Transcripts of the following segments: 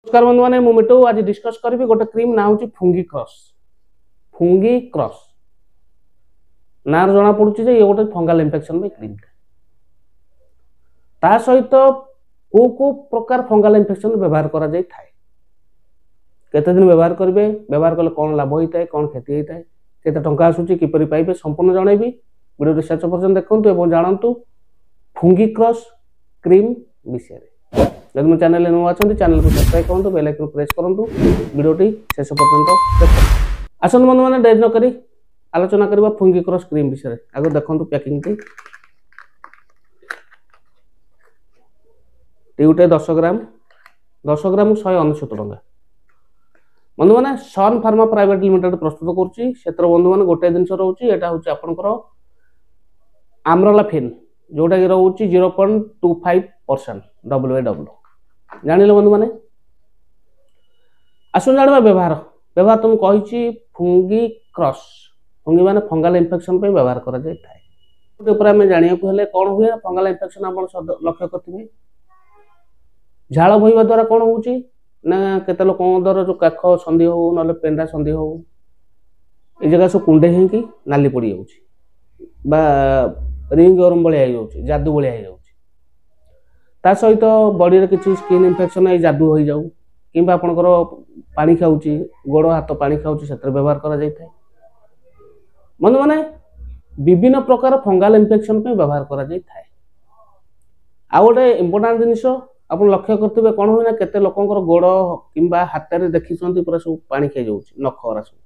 नमस्कार बंधु मैंने मिटू आज डिस्कस करी गोटे क्रीम ना हूँ फुंगी क्रॉस ना जना पड़ी ये गोटे फंगाल इन्फेक्शन क्रीम ता सहित को प्रकार फंगाल इन्फेक्शन व्यवहार करा जाय थाए केते दिन व्यवहार करेंगे व्यवहार कले कौन लाभ होता है कौन क्षति होता है केते टंका आसूची किपरि पाइबे संपूर्ण जनइबी वीडियो शेष पर्यंत देखंतु एवं जानंतु फुंगी क्रॉस क्रीम विषय जब मो चैनल नुआ अच्छा चैनल को सब्सक्राइब करूँ बेल आइकन प्रेस करूँ वीडियोटी शेष पर्यंत देखो आसत बंधु मैंने डेरी नक आलोचना करवा फुंगी क्रॉस क्रीम विषय आगे देखो पैकिंग टी 10 ग्राम 199 टंका बंधु मैंने सन फार्मा प्राइवेट लिमिटेड प्रस्तुत कर बंधु मैंने गोटे जिन रोचे यहाँ हूँ आपंकर आम्रलाफिन जोटा कि रोचे 0.25% WAW जानिले बंधु मैंने आसुन जाना व्यवहार तुम कही फुंगी क्रॉस फुंगी माने फंगाल इन्फेक्शन पे व्यवहार करा जाय थाए ऊपर आम जाना कौन हुए फंगाल इन्फेक्शन आप लक्ष्य करेंगे झाड़ बोहवा द्वारा कौन होची ना केते लोक द्वारा जो काख संधि हो ना पेंडा संधि हो ये जगह सब कुंडे ही नाली पड़ जा रिंग गरम भाया जादू भाया ता सहित बॉडी रे किसी स्किन इन्फेक्शन ये जादू हो जाऊ कि आपंकर पानी खाऊँ गोड़ हाथ पानी खाऊँ से व्यवहार करा जाय थाए बंधु माने विभिन्न प्रकार फंगाल इन्फेक्शन पे व्यवहार करा जाय थाए आ गोटे इम्पोर्टाट जिनिस आप लक्ष्य करेंगे कौन हुए ना केते लोकंकर गोड़ कि हाथ में देखी पूरा सब पानी खाई जाऊँ नख वाला सब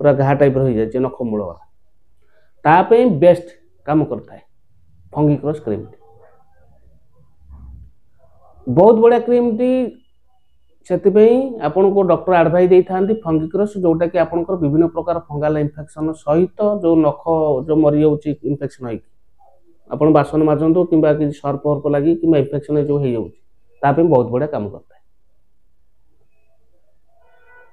पूरा घा टाइप हो जाए नख मूल वाला तापे बेस्ट काम करता है फंगी क्रॉस क्रीम बहुत बढ़िया क्रीम टी से आपन को डॉक्टर एडवाइस दे था फंगी क्रॉस जोटा कि आपंकर विभिन्न प्रकार फंगाल इन्फेक्शन सहित जो नख जो मरी जाऊँ इन्फेक्शन हो आप बासन माजतु कि सर्फ वर्फ लगी कि इन्फेक्शन जो हो बहुत बढ़िया काम करता है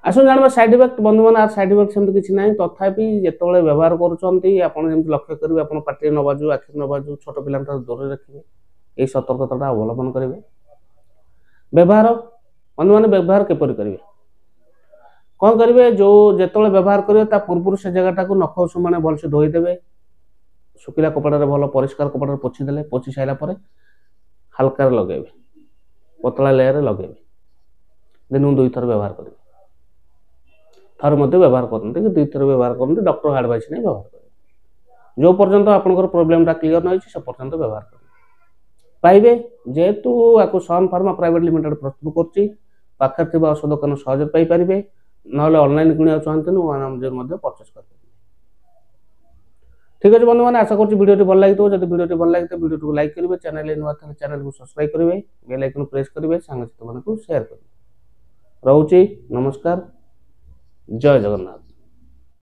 आसन जाना साइड इफेक्ट बंधु मैंने साइड इफेक्ट सेमती किसी ना तथापि जिते व्यवहार करें लक्ष्य करेंगे आप पाटे न बाजू आखिर न बाजू छोट पिला दूर रखिए यही सतर्कता अवलंबन करेंगे व्यवहार बंधु मैंने व्यवहार किपर करेंगे कौन करेंगे जो जिते व्यवहार करेंगे पूर्व से जगह नख मैंने भलसे धोईदेवे सुखिला कपड़ा भल परिष्कार कपड़ा पोछीदे पोछी सारापर हाल्का लगेबे पतला लेयर लगेबे दिन 2 थर व्यवहार करेंगे थर मध्य व्यवहार करते कि 2 थर व्यवहार करते डॉक्टर एडवाइस नहीं व्यवहार करेंगे जो पर्यंत आपंकर प्रोब्लेम क्लीयर नहीं से पर्यंत व्यवहार करेंगे पाइबे जेहेतु आपको सन फार्मा प्राइवेट लिमिटेड प्रस्तुत कर औषध दोकान सहज पाइपर ना ऑनलाइन किणा चाहते परचेस कर ठीक अच्छे बंधु मैंने आशा करूँ वीडियो भल लगी जब वीडियो भल लगी वीडियो को लाइक करेंगे चैनल नुआ चैनल को सब्सक्राइब करेंगे बेल आइकन प्रेस करेंगे सांग साथी शेयर करेंगे रोचे नमस्कार जय जगन्नाथ।